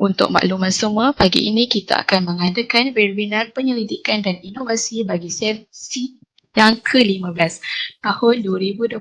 Untuk makluman semua, pagi ini kita akan mengadakan webinar penyelidikan dan inovasi bagi sesi yang ke-15 tahun 2024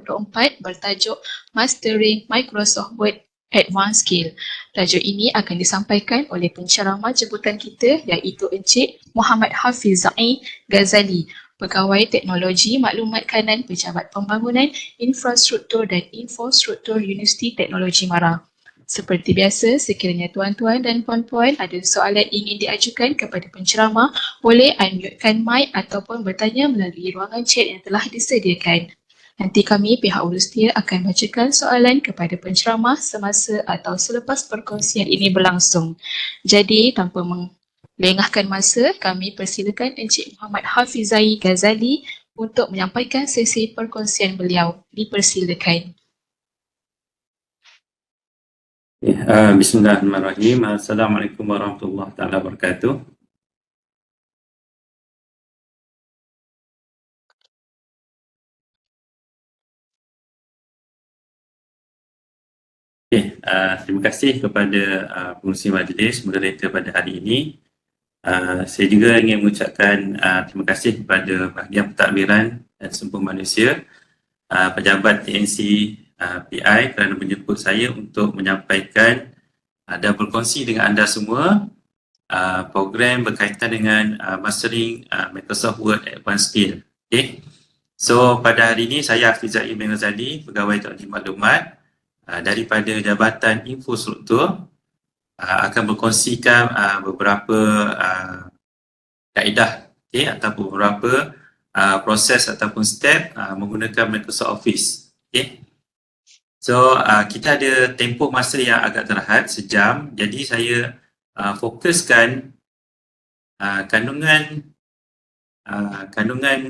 bertajuk Mastering Microsoft Word Advanced Skill. Tajuk ini akan disampaikan oleh penceramah jemputan kita iaitu Encik Muhammad Hafiz Zai Ghazali, Pegawai Teknologi Maklumat Kanan Pejabat Pembangunan Infrastruktur dan Infostruktur Universiti Teknologi Mara. Seperti biasa, sekiranya tuan-tuan dan puan-puan ada soalan ingin diajukan kepada penceramah, boleh unmutekan mic ataupun bertanya melalui ruangan chat yang telah disediakan. Nanti kami pihak Urustia akan bacakan soalan kepada penceramah semasa atau selepas perkongsian ini berlangsung. Jadi, tanpa melengahkan masa, kami persilakan Encik Muhammad Hafizai Ghazali untuk menyampaikan sesi perkongsian beliau. Dipersilakan. Bismillahirrahmanirrahim. Assalamualaikum warahmatullahi wabarakatuh. Terima kasih kepada pengurusi majlis moderator pada hari ini. Saya juga ingin mengucapkan terima kasih kepada bahagian pentadbiran dan semua manusia, pejabat TNC PI kerana menjemput saya untuk menyampaikan dan berkongsi dengan anda semua program berkaitan dengan Mastering Microsoft Word Advanced Skill. So pada hari ini saya Hafiz Zai Ghazali, Pegawai Teknologi Maklumat daripada Jabatan Infostruktur, akan berkongsikan beberapa kaedah atau beberapa proses ataupun step menggunakan Microsoft Office. So kita ada tempoh masa yang agak terhad sejam, jadi saya fokuskan kandungan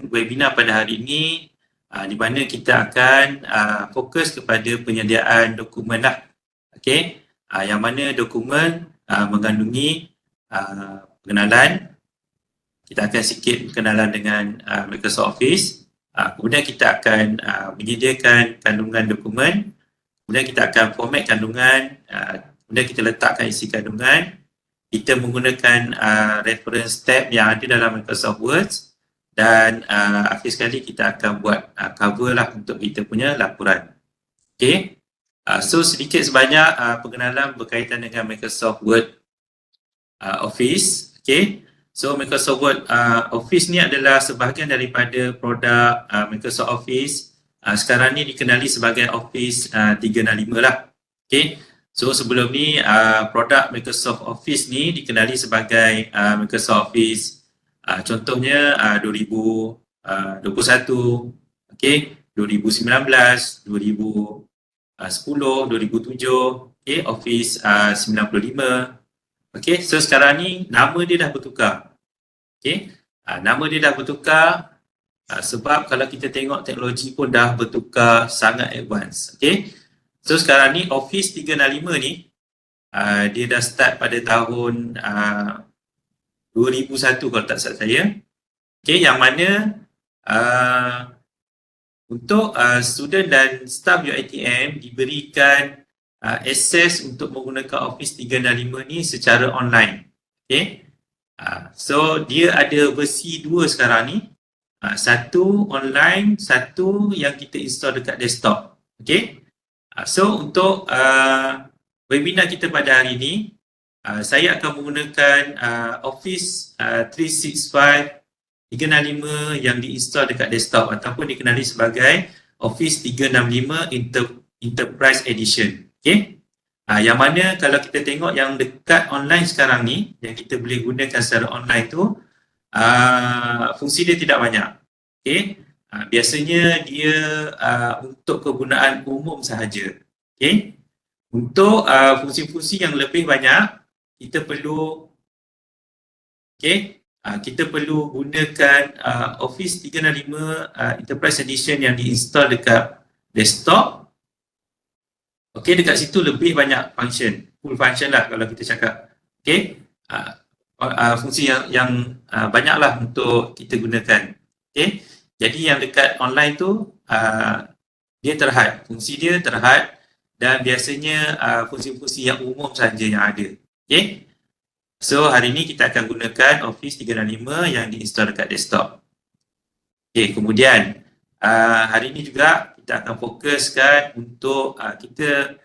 webinar pada hari ini di mana kita akan fokus kepada penyediaan dokumen lah. Yang mana dokumen mengandungi pengenalan, kita akan sikit berkenalan dengan Microsoft Office, kemudian kita akan menyediakan kandungan dokumen, kemudian kita akan format kandungan, kemudian kita letakkan isi kandungan, kita menggunakan reference tab yang ada dalam Microsoft Word, dan akhir sekali kita akan buat cover lah untuk kita punya laporan. So sedikit sebanyak pengenalan berkaitan dengan Microsoft Word Office. So Microsoft Word Office ni adalah sebahagian daripada produk Microsoft Office. Sekarang ni dikenali sebagai Office 365 lah. So sebelum ni produk Microsoft Office ni dikenali sebagai Microsoft Office contohnya 2021, 2019, 2010, 2007, Office 95. So sekarang ni nama dia dah bertukar. Nama dia dah bertukar sebab kalau kita tengok teknologi pun dah bertukar sangat advance. So sekarang ni Office 365 ni dia dah start pada tahun 2001 kalau tak salah saya. Yang mana untuk student dan staff UiTM diberikan akses untuk menggunakan Office 365 ni secara online. So dia ada versi dua sekarang ni. Satu online, satu yang kita install dekat desktop. So untuk webinar kita pada hari ini, saya akan menggunakan Office 365 yang diinstal dekat desktop ataupun dikenali sebagai Office 365 Enterprise Edition. Yang mana kalau kita tengok yang dekat online sekarang ni, yang kita boleh gunakan secara online tu, fungsi dia tidak banyak. Biasanya dia untuk kegunaan umum sahaja. Untuk fungsi-fungsi yang lebih banyak, kita perlu gunakan Office 365 Enterprise Edition yang diinstal dekat desktop. Dekat situ lebih banyak function, full function lah kalau kita cakap. Fungsi yang banyak lah untuk kita gunakan. Jadi yang dekat online tu dia terhad, fungsi dia terhad, dan biasanya fungsi-fungsi yang umum saja yang ada. Okay. So hari ini kita akan gunakan Office 365 yang diinstal dekat desktop. Okay, kemudian hari ini juga kita akan fokuskan untuk kita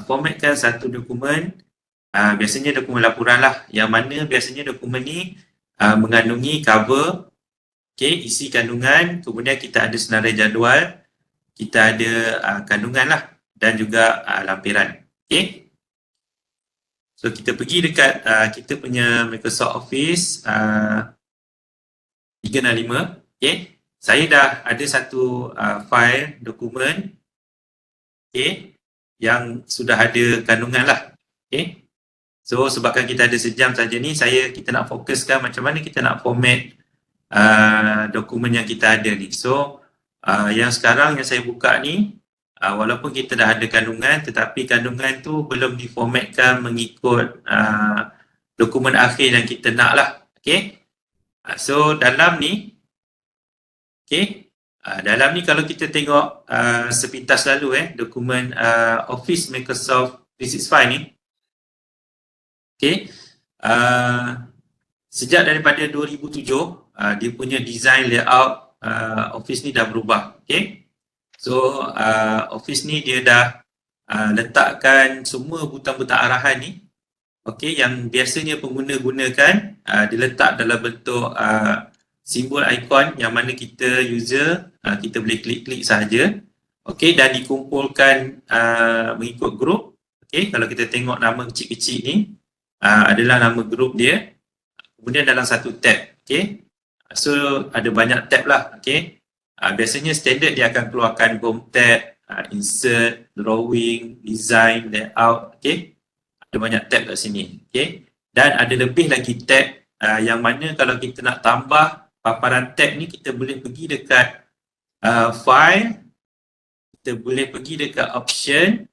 formatkan satu dokumen. Biasanya dokumen laporan lah, yang mana biasanya dokumen ni mengandungi cover, okay, isi kandungan, kemudian kita ada senarai jadual, kita ada kandungan lah dan juga lampiran. Okay. So kita pergi dekat kita punya Microsoft Office 365. Okay. Saya dah ada satu file dokumen, okay, yang sudah ada kandungan lah. Okay. So sebabkan kita ada sejam saja ni, kita nak fokuskan macam mana kita nak format dokumen yang kita ada ni. So yang sekarang yang saya buka ni, walaupun kita dah ada kandungan, tetapi kandungan tu belum diformatkan mengikut dokumen akhir yang kita nak lah. Okay. So dalam ni, okay, dalam ni kalau kita tengok sepintas lalu dokumen Office Microsoft 365 ni, okay, sejak daripada 2007 dia punya design layout Office ni dah berubah. Okay. So Office ni dia dah letakkan semua butang-butang arahan ni, okay, yang biasanya pengguna gunakan, dia letak dalam bentuk simbol ikon yang mana kita user kita boleh klik-klik sahaja, okay, dan dikumpulkan mengikut grup. Okay, kalau kita tengok nama kecil-kecil ni adalah nama grup dia, kemudian dalam satu tab. Okay. So ada banyak tab lah. Okay. Biasanya standard dia akan keluarkan home tab, insert, drawing, design, layout. Okay. Ada banyak tab kat sini. Okay. Dan ada lebih lagi tab yang mana kalau kita nak tambah paparan tab ni, kita boleh pergi dekat file, kita boleh pergi dekat option.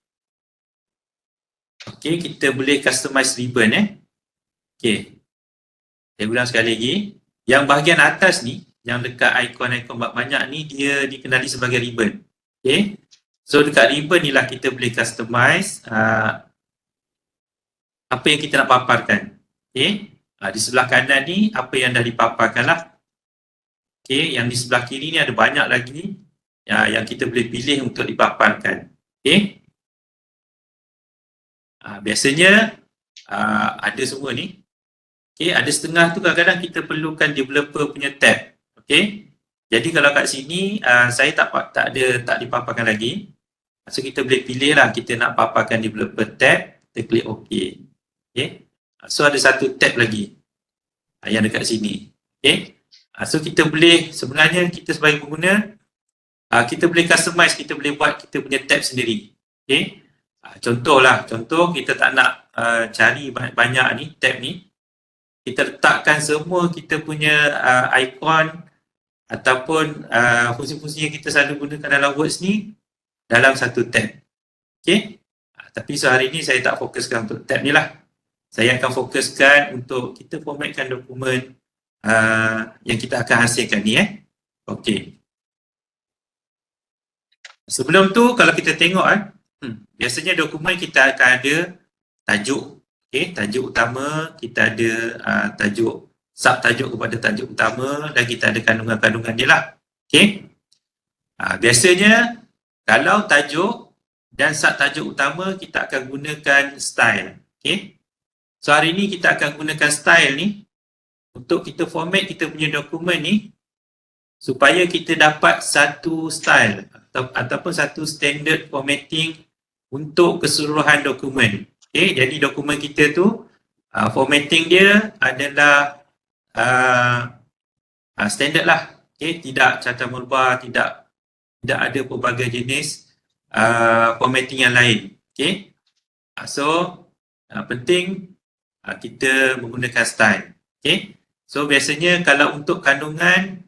Okay, kita boleh customize ribbon. Okay. Saya ulang sekali lagi. Yang bahagian atas ni, yang dekat ikon-ikon banyak ni, dia dikenali sebagai ribbon. Okay. So dekat ribbon ni lah kita boleh customize apa yang kita nak paparkan. Okay. Di sebelah kanan ni apa yang dah dipaparkan lah. Okay. Yang di sebelah kiri ni ada banyak lagi yang kita boleh pilih untuk dipaparkan. Okay. Biasanya ada semua ni. Okay. Ada setengah tu kadang-kadang kita perlukan developer punya tab. Okay. Jadi kalau kat sini saya tak dipaparkan lagi. So kita boleh pilih lah kita nak paparkan developer tab, kita klik OK. Okay. So ada satu tab lagi yang dekat sini. Okay. So kita boleh, sebenarnya kita sebagai pengguna, kita boleh customize, kita boleh buat kita punya tab sendiri. Okay. Contoh kita tak nak cari banyak ni tab ni. Kita letakkan semua kita punya ikon ataupun fungsi-fungsi yang kita selalu gunakan dalam Words ni dalam satu tab. Okay. Tapi sehari ni saya tak fokuskan untuk tab ni lah. Saya akan fokuskan untuk kita formatkan dokumen yang kita akan hasilkan ni. Okay. Sebelum tu kalau kita tengok biasanya dokumen kita akan ada tajuk. Okay, tajuk utama, kita ada tajuk, subtajuk kepada tajuk utama, dan kita ada kandungan-kandungan dia lah. Okay. Biasanya kalau tajuk dan subtajuk utama kita akan gunakan style. Okay. So hari ni kita akan gunakan style ni untuk kita format kita punya dokumen ni supaya kita dapat satu style ataupun satu standard formatting untuk keseluruhan dokumen. Okay, jadi dokumen kita tu formatting dia adalah standard lah. Okay, tidak cacat merubah, tidak ada pelbagai jenis formatting yang lain. Okay, so penting kita menggunakan style. Okay, so biasanya kalau untuk kandungan,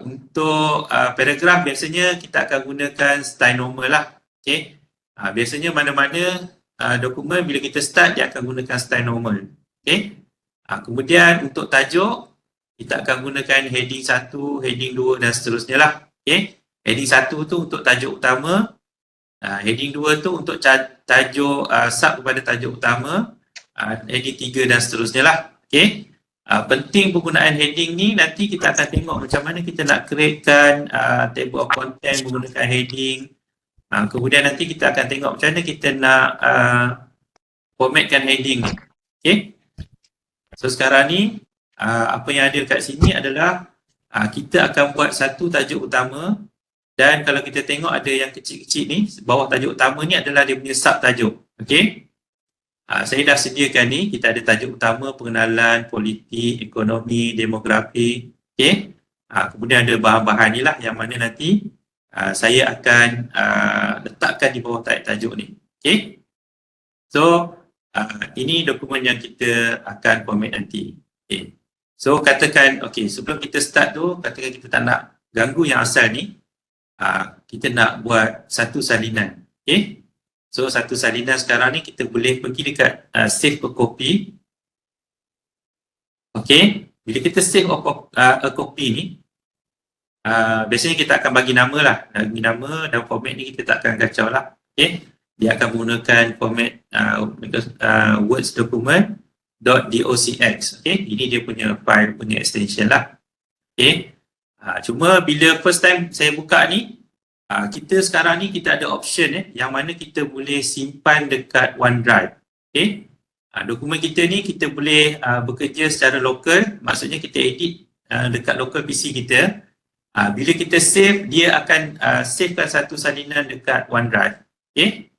untuk paragraf biasanya kita akan gunakan style normal lah. Okay, biasanya mana-mana dokumen bila kita start dia akan gunakan style normal. Okay. Kemudian untuk tajuk kita akan gunakan heading 1, heading 2 dan seterusnya lah. Okay. Heading 1 tu untuk tajuk utama, heading 2 tu untuk tajuk sub kepada tajuk utama, heading 3 dan seterusnya lah. Okay. Penting penggunaan heading ni, nanti kita akan tengok macam mana kita nak createkan table of content menggunakan heading. Kemudian nanti kita akan tengok macam mana kita nak formatkan heading ni. Okay. So sekarang ni apa yang ada kat sini adalah kita akan buat satu tajuk utama, dan kalau kita tengok ada yang kecil-kecil ni, bawah tajuk utama ni adalah dia punya sub tajuk. Okay. Saya dah sediakan ni, kita ada tajuk utama pengenalan politik, ekonomi, demografi. Okay. Kemudian ada bahan-bahan ni lah yang mana nanti saya akan letakkan di bawah tajuk ni. Okay. So ini dokumen yang kita akan format nanti. Okay. So katakan, okay, sebelum kita start tu, katakan kita tak nak ganggu yang asal ni, kita nak buat satu salinan. Okay. So satu salinan sekarang ni kita boleh pergi dekat save a copy. Okay. Bila kita save a copy ni, biasanya kita akan bagi nama lah. Bagi nama dan format ni kita tak akan kacau lah. Okay. Dia akan menggunakan format words document .docx. Okay. Ini dia punya file punya extension lah. Okay. Cuma bila first time saya buka ni, kita sekarang ni kita ada option yang mana kita boleh simpan dekat OneDrive. Okay. Dokumen kita ni kita boleh bekerja secara lokal, maksudnya kita edit dekat local PC kita. Bila kita save, dia akan savekan satu salinan dekat OneDrive. Okay.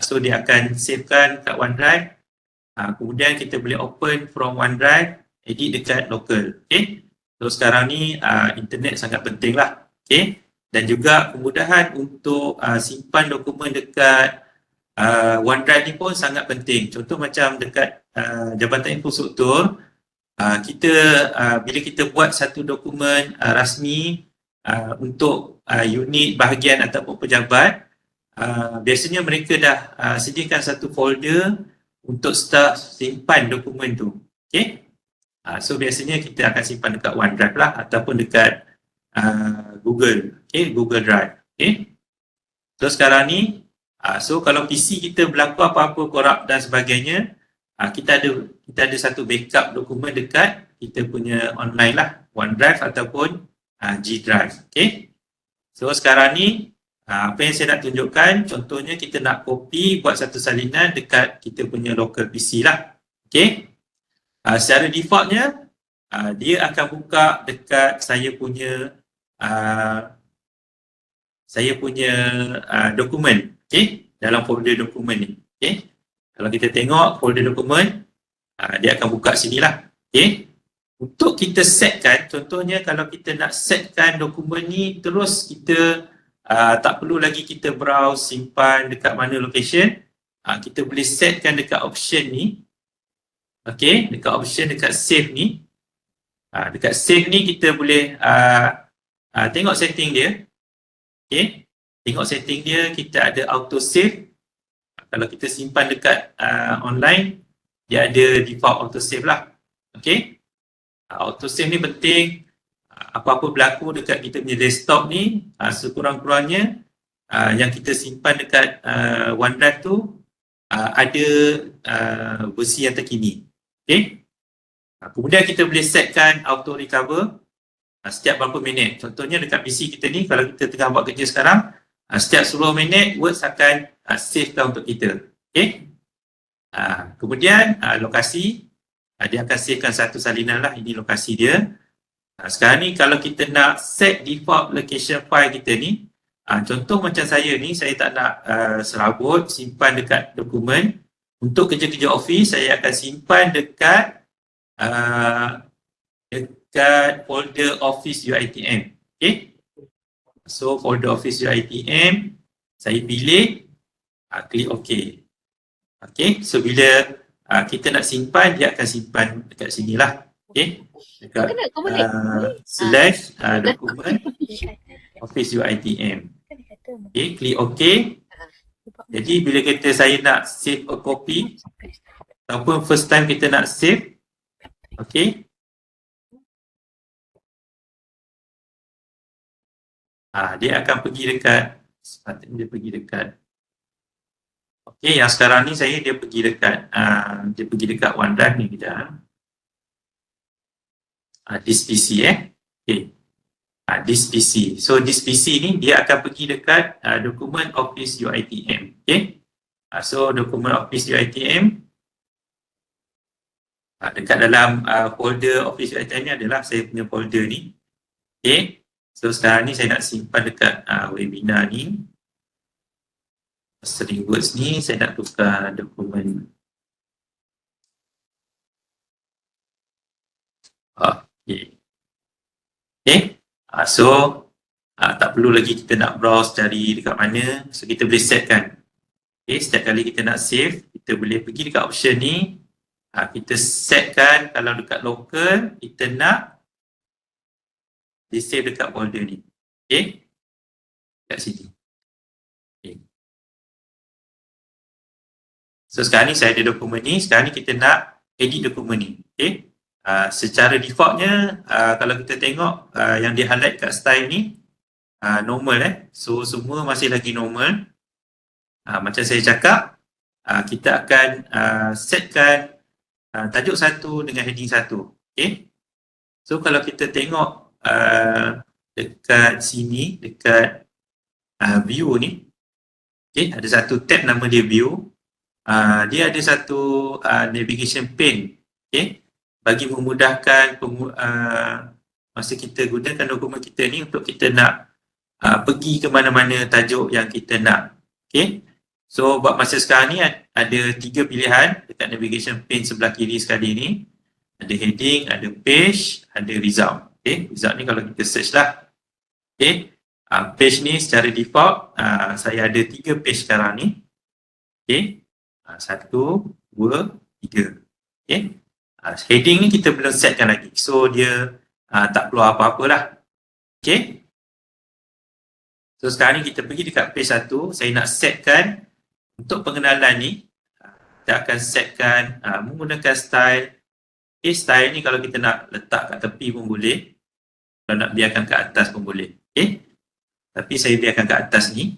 So dia akan savekan kat OneDrive. Kemudian kita boleh open from OneDrive, edit dekat local. Okay. So sekarang ni internet sangat penting lah. Okay. Dan juga kemudahan untuk simpan dokumen dekat OneDrive ni pun sangat penting. Contoh macam dekat Jabatan Infrastruktur, kita bila kita buat satu dokumen rasmi untuk unit bahagian ataupun pejabat, biasanya mereka dah sediakan satu folder untuk start simpan dokumen tu. Okay? So biasanya kita akan simpan dekat OneDrive lah ataupun dekat Google, okay, Google Drive. Okay. So sekarang ni, so kalau PC kita berlaku apa-apa korup dan sebagainya, kita ada satu backup dokumen dekat kita punya online lah, OneDrive ataupun G Drive. Okay. So sekarang ni, apa yang saya nak tunjukkan, contohnya kita nak copy buat satu salinan dekat kita punya local PC lah. Okay. Secara defaultnya, dia akan buka dekat saya punya dokumen, okay, dalam folder dokumen ni. Okay. Kalau kita tengok folder dokumen, dia akan buka sini lah. Okay. Untuk kita setkan, contohnya kalau kita nak setkan dokumen ni, terus kita tak perlu lagi kita browse simpan dekat mana location, kita boleh setkan dekat option ni. Okay, dekat option dekat save ni. Dekat save ni kita boleh tengok setting dia. Okay. Tengok setting dia, kita ada auto save. Kalau kita simpan dekat online, dia ada default auto save lah. Okay. Auto save ni penting. Apa-apa berlaku dekat kita punya desktop ni, sekurang-kurangnya yang kita simpan dekat OneDrive tu ada versi yang terkini. Okay. Kemudian kita boleh setkan auto recover setiap berapa minit. Contohnya dekat PC kita ni, kalau kita tengah buat kerja sekarang, setiap 10 minit Word akan savekan untuk kita. Okay. Kemudian lokasi, dia akan savekan satu salinan lah, ini lokasi dia. Sekarang ni kalau kita nak set default location file kita ni, contoh macam saya ni, saya tak nak serabut, simpan dekat dokumen. Untuk kerja-kerja office, saya akan simpan dekat folder Office UiTM. Okay. So folder Office UiTM, saya pilih, klik OK. Okay. So bila kita nak simpan, dia akan simpan dekat sini lah. Okay. Dekat slash dokumen Office UiTM. Okay. Klik OK. Jadi bila saya nak save a copy ataupun first time kita nak save, okay, dia akan pergi dekat, sepatutnya dia pergi dekat Okey, yang sekarang ni dia pergi dekat OneDrive ni kita. This PC Okey. This PC. So this PC ni dia akan pergi dekat dokumen Office UiTM. Okey. So dokumen Office UiTM dekat dalam folder Office UiTM ni adalah saya punya folder ni. Okey. So sekarang ni saya nak simpan dekat webinar ni. String words ni saya nak tukar dokumen. Okey. Okey. So tak perlu lagi kita nak browse cari dekat mana. So kita boleh setkan. Okay, setiap kali kita nak save, kita boleh pergi dekat option ni. Kita setkan kalau dekat local, kita nak di save dekat folder ni. Okay. Kat sini. Okay. So sekarang ni saya ada dokumen ni. Sekarang ni kita nak edit dokumen ni. Okay. Secara defaultnya, kalau kita tengok yang dia highlight kat style ni, normal So semua masih lagi normal. Macam saya cakap, kita akan setkan tajuk satu dengan heading satu. Okay. So kalau kita tengok dekat sini, dekat view ni, okay, ada satu tab nama dia view. Dia ada satu navigation pane. Okay. Bagi memudahkan masa kita gunakan dokumen kita ni untuk kita nak pergi ke mana-mana tajuk yang kita nak. Okay. So buat masa sekarang ni ada 3 pilihan dekat navigation pane sebelah kiri sekali ni. Ada heading, ada page, ada result. Okay. Result ni kalau kita search lah. Okay. Page ni secara default saya ada 3 page sekarang ni. Okay. 1, 2, 3. Okay. Heading ni kita belum setkan lagi. So dia tak keluar apa-apa lah. Okay. So sekarang ni kita pergi dekat page 1. Saya nak setkan untuk pengenalan ni. Kita akan setkan menggunakan style. Okay, style ni kalau kita nak letak kat tepi pun boleh. Kalau nak biarkan kat atas pun boleh. Okay. Tapi saya biarkan kat atas ni.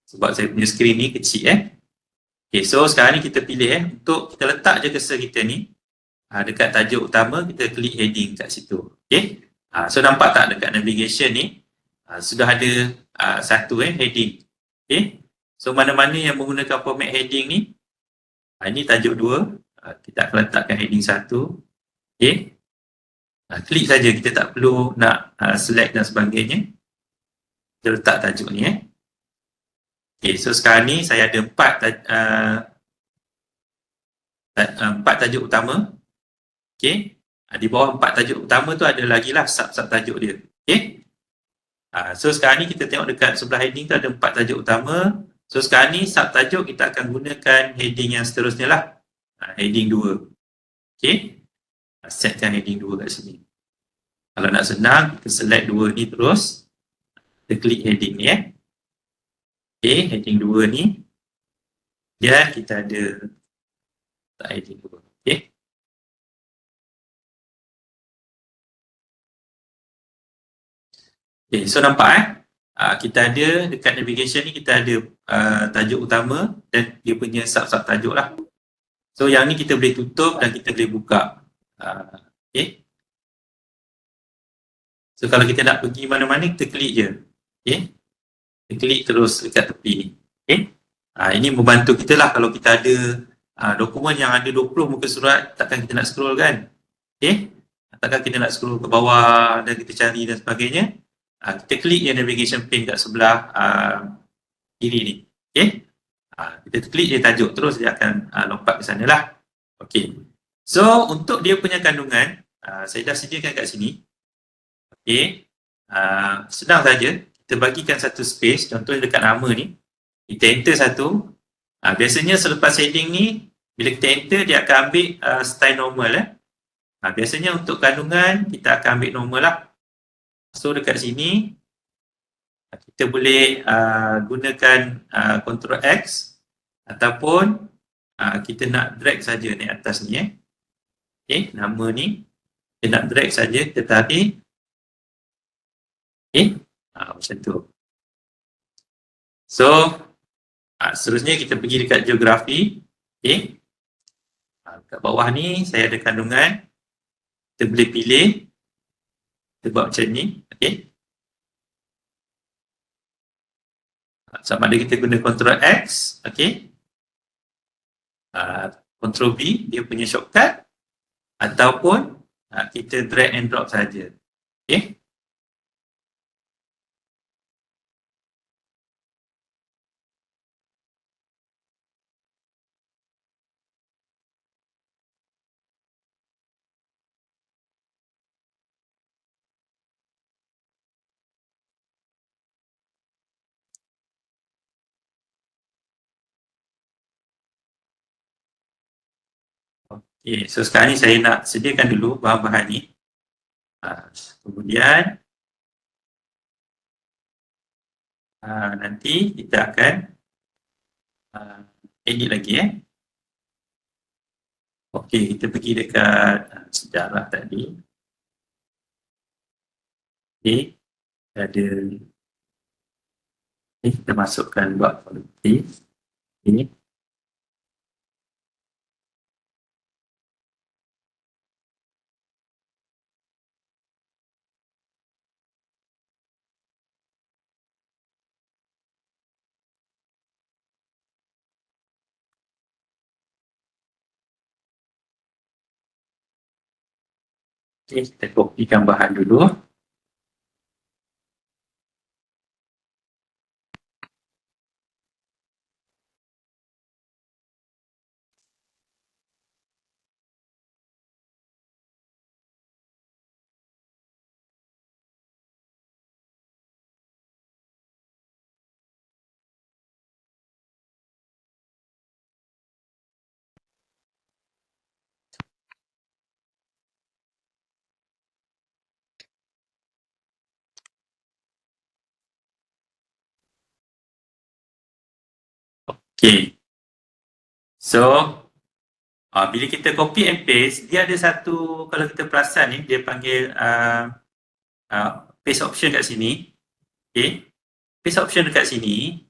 Sebab saya punya skrin ni kecil Okay, so sekarang ni kita pilih untuk kita letak je cursor kita ni dekat tajuk utama, kita klik heading kat situ. Okay. So nampak tak dekat navigation ni sudah ada satu heading. Okay. So mana-mana yang menggunakan format heading ni, ini tajuk 2, kita akan letakkan heading 1. Okay. Klik saja, kita tak perlu nak select dan sebagainya. Kita letak tajuk ni Okay, so sekarang ni saya ada 4 tajuk utama. Okay. Di bawah 4 tajuk utama tu ada lagi lah sub-sub tajuk dia. Okay. So sekarang ni kita tengok dekat sebelah heading tu ada 4 tajuk utama. So sekarang ni sub tajuk kita akan gunakan heading yang seterusnya lah. Heading 2. Okay. Setkan heading 2 kat sini. Kalau nak senang, kita select 2 ni terus. Kita klik heading ni Okay, heading 2 ni dia kita ada heading 2. Okay. Okay, so nampak kita ada dekat navigation ni kita ada tajuk utama dan dia punya sub-sub tajuk lah. So yang ni kita boleh tutup dan kita boleh buka. Okay. So kalau kita nak pergi mana-mana kita klik je. Okay. Kita klik terus dekat tepi ni. Okay. Ini membantu kita lah kalau kita ada dokumen yang ada 20 muka surat, takkan kita nak scroll kan. Okay. Takkan kita nak scroll ke bawah dan kita cari dan sebagainya. Kita klik je navigation pane kat sebelah kiri ni. Okay. Kita klik je tajuk terus dia akan lompat ke sana lah. Okay. So untuk dia punya kandungan, saya dah sediakan kat sini. Okay. Senang saja. Kita bagikan satu space, contohnya dekat nama ni. Kita enter satu. Biasanya selepas heading ni, bila kita enter, dia akan ambil style normal. Biasanya untuk kandungan, kita akan ambil normal lah. So dekat sini, kita boleh gunakan Ctrl X ataupun kita nak drag saja naik atas ni. Okay, nama ni. Kita nak drag saja, kita tarik. Okay. Macam tu. So, Seterusnya kita pergi dekat geografi. Okey. Kat bawah ni saya ada kandungan. Kita boleh pilih. Kita buat macam ni. Okey. Sama ada kita guna Ctrl X. Okey. Ctrl V, dia punya shortcut. Ataupun kita drag and drop saja. Okey. Okay, so sekarang ni saya nak sediakan dulu bahan-bahan ni. Kemudian nanti kita akan edit lagi Okey, kita pergi dekat sejarah tadi. Okey, ada kita masukkan buat quality. Ini okay, kita kopikan bahan dulu. Okay. So, bila kita copy and paste, dia ada satu, kalau kita perasan ni, dia panggil paste option kat sini. Okay. Paste option dekat sini,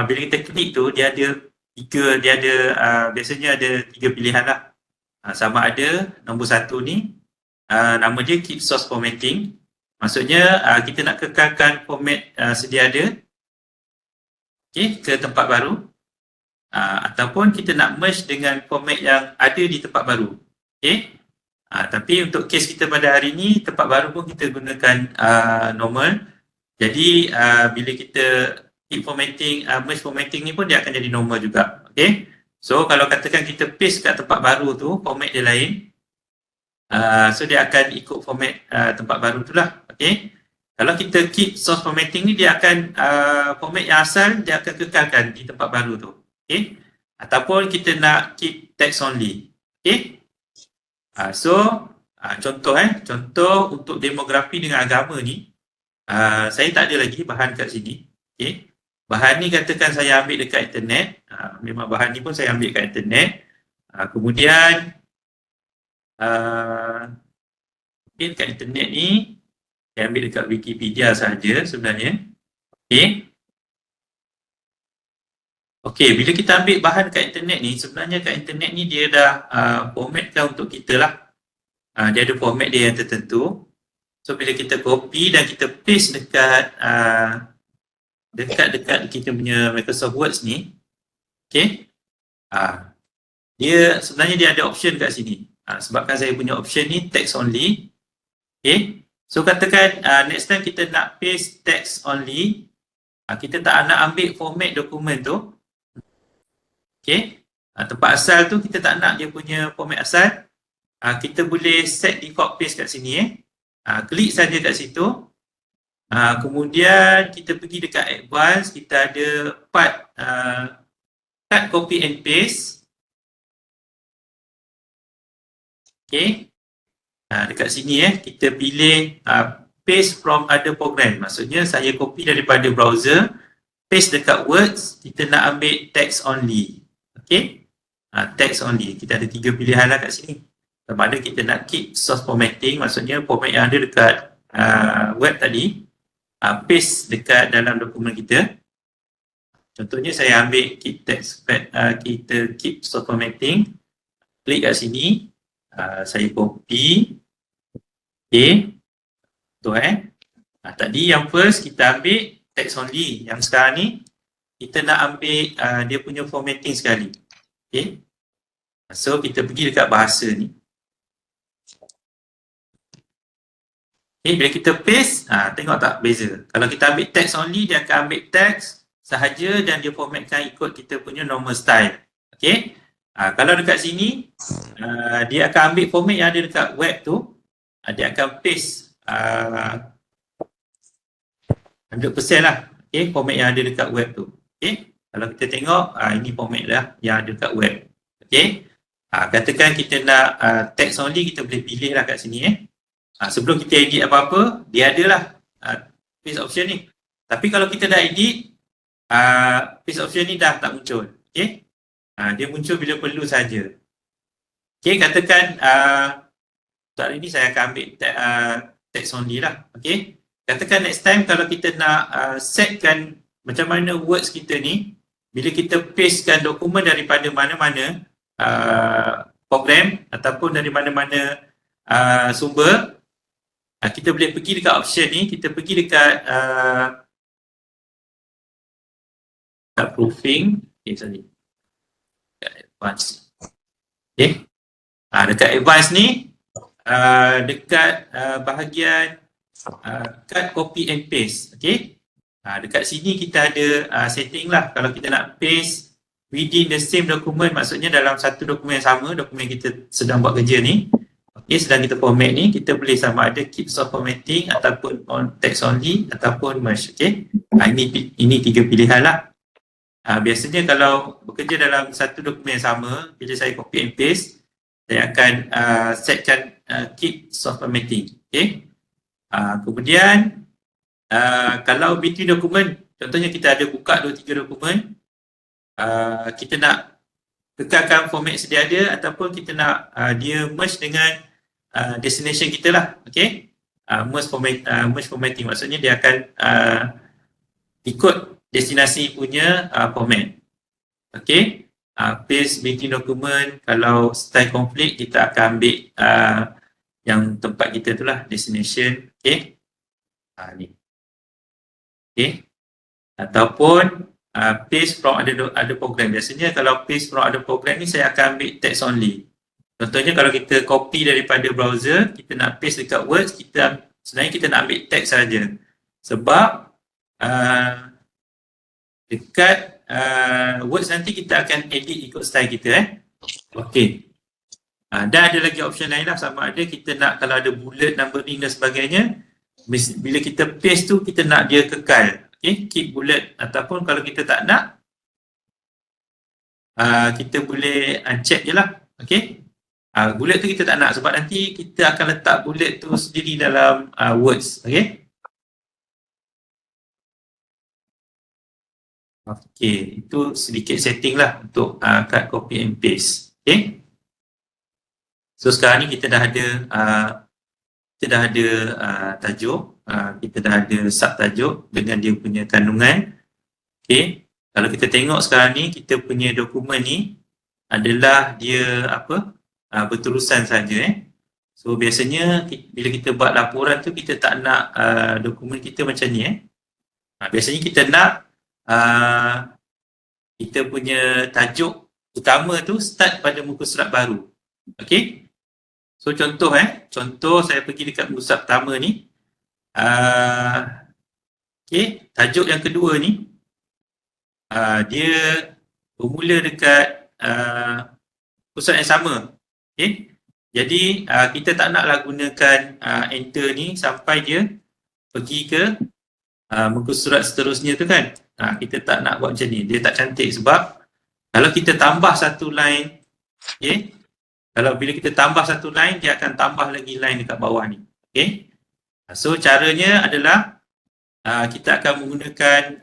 bila kita klik tu, dia ada biasanya ada 3 pilihan lah. Sama ada, nombor 1 ni, nama dia keep source formatting. Maksudnya, kita nak kekalkan format sedia ada. Okay, ke tempat baru. Ataupun kita nak merge dengan format yang ada di tempat baru. Okay. Tapi untuk case kita pada hari ini, tempat baru pun kita gunakan normal. Jadi bila kita keep formatting, merge formatting ni pun dia akan jadi normal juga. Okay. So kalau katakan kita paste kat tempat baru tu, format dia lain. So dia akan ikut format tempat baru tu lah. Okay. Kalau kita keep source formatting ni, dia akan format yang asal dia akan kekalkan di tempat baru tu. Okay. Ataupun kita nak keep text only. Okay. Contoh untuk demografi dengan agama ni, saya tak ada lagi bahan kat sini. Okay. Bahan ni katakan saya ambil dekat internet. Memang bahan ni pun saya ambil kat internet. Kemudian mungkin kat internet ni saya ambil dekat Wikipedia saja sebenarnya. Okay. Okey, bila kita ambil bahan kat internet ni, sebenarnya kat internet ni dia dah formatkan untuk kita lah. Dia ada format dia yang tertentu. So bila kita copy dan kita paste dekat dekat kita punya Microsoft Word ni, okey. Dia sebenarnya dia ada option kat sini. Sebabkan saya punya option ni text only. Okey. So katakan next time kita nak paste text only, kita tak nak ambil format dokumen tu. Okay. Tempat asal tu kita tak nak dia punya format asal. Kita boleh set default paste kat sini. Klik saja kat situ. Kemudian kita pergi dekat advance, kita ada part cut copy and paste. Okay. Dekat sini kita pilih paste from other program. Maksudnya saya copy daripada browser, paste dekat Words, kita nak ambil text only. Okay, text only. Kita ada 3 pilihan lah kat sini. Sama ada kita nak keep source formatting, maksudnya format yang ada dekat web tadi, paste dekat dalam dokumen kita. Contohnya saya ambil keep text pad, kita keep soft formatting, klik kat sini, saya copy, okay, tu tadi yang first kita ambil text only, yang sekarang ni kita nak ambil dia punya formatting sekali, okay. So kita pergi dekat bahasa ni, okay, bila kita paste, tengok tak beza. Kalau kita ambil text only, dia akan ambil text sahaja dan dia formatkan ikut kita punya normal style, okay. Kalau dekat sini, dia akan ambil format yang ada dekat web tu, dia akan paste 100% lah, okay, format yang ada dekat web tu, okay. Kalau kita tengok, ini format lah yang ada dekat web, okay. Katakan kita nak text only, kita boleh pilih lah kat sini sebelum kita edit apa-apa, dia adalah paste option ni. Tapi kalau kita dah edit, paste option ni dah tak muncul, okay. Dia muncul bila perlu saja. Okay, katakan untuk hari ni saya akan ambil text only lah, okay. Katakan next time kalau kita nak setkan macam mana words kita ni, bila kita pastekan dokumen daripada mana-mana program ataupun dari mana-mana sumber, kita boleh pergi dekat option ni, kita pergi dekat proofing, dekat advanced, okay. Dekat advanced ni, dekat bahagian cut, copy and paste, okay. Dekat sini kita ada setting lah, kalau kita nak paste within the same document, maksudnya dalam satu dokumen yang sama, dokumen kita sedang buat kerja ni, okay, sedang kita format ni, kita boleh sama ada keep soft formatting ataupun on text only ataupun merge, okay. Ini 3 pilihan lah. Biasanya kalau bekerja dalam satu dokumen yang sama, bila saya copy and paste, saya akan setkan keep soft formatting, okay. Kemudian kalau between dokumen, contohnya kita ada buka 2-3 dokumen, kita nak kekalkan format sedia ada ataupun kita nak dia merge dengan destination kita lah, okay. Merge formatting maksudnya dia akan ikut destinasi punya format, okay. Paste between dokumen, kalau style conflict kita akan ambil yang tempat kita tu lah, destination, okay. Ni, okay. Ataupun paste from ada program. Biasanya kalau paste from ada program ni saya akan ambil text only. Contohnya kalau kita copy daripada browser, kita nak paste dekat Word, sebenarnya kita nak ambil text saja. Sebab dekat Word nanti kita akan edit ikut style kita Okey. Dan ada lagi option lain lah, sama ada kita nak kalau ada bullet, numbering dan sebagainya, bila kita paste tu kita nak dia kekal. Okay, keep bullet, ataupun kalau kita tak nak, kita boleh uncheck je lah. Okay, bullet tu kita tak nak sebab nanti kita akan letak bullet tu sendiri dalam words. Okay. Okay, itu sedikit setting lah untuk cut, copy and paste. Okay. So sekarang ni kita dah ada tajuk. Kita dah ada subtajuk dengan dia punya kandungan. Okay. Kalau kita tengok sekarang ni, kita punya dokumen ni adalah dia berterusan saja. So biasanya bila kita buat laporan tu, kita tak nak dokumen kita macam ni. Biasanya kita nak kita punya tajuk utama tu start pada muka surat baru. Okay. So contoh saya pergi dekat muka surat pertama ni. Okay, tajuk yang kedua ni dia bermula dekat pusat yang sama. Okay, jadi kita tak naklah gunakan enter ni sampai dia pergi ke muka surat seterusnya tu kan. Kita tak nak buat macam ni, dia tak cantik. Sebab kalau kita tambah satu line, okay, kalau bila kita tambah satu line, dia akan tambah lagi line dekat bawah ni. Okay. So caranya adalah kita akan menggunakan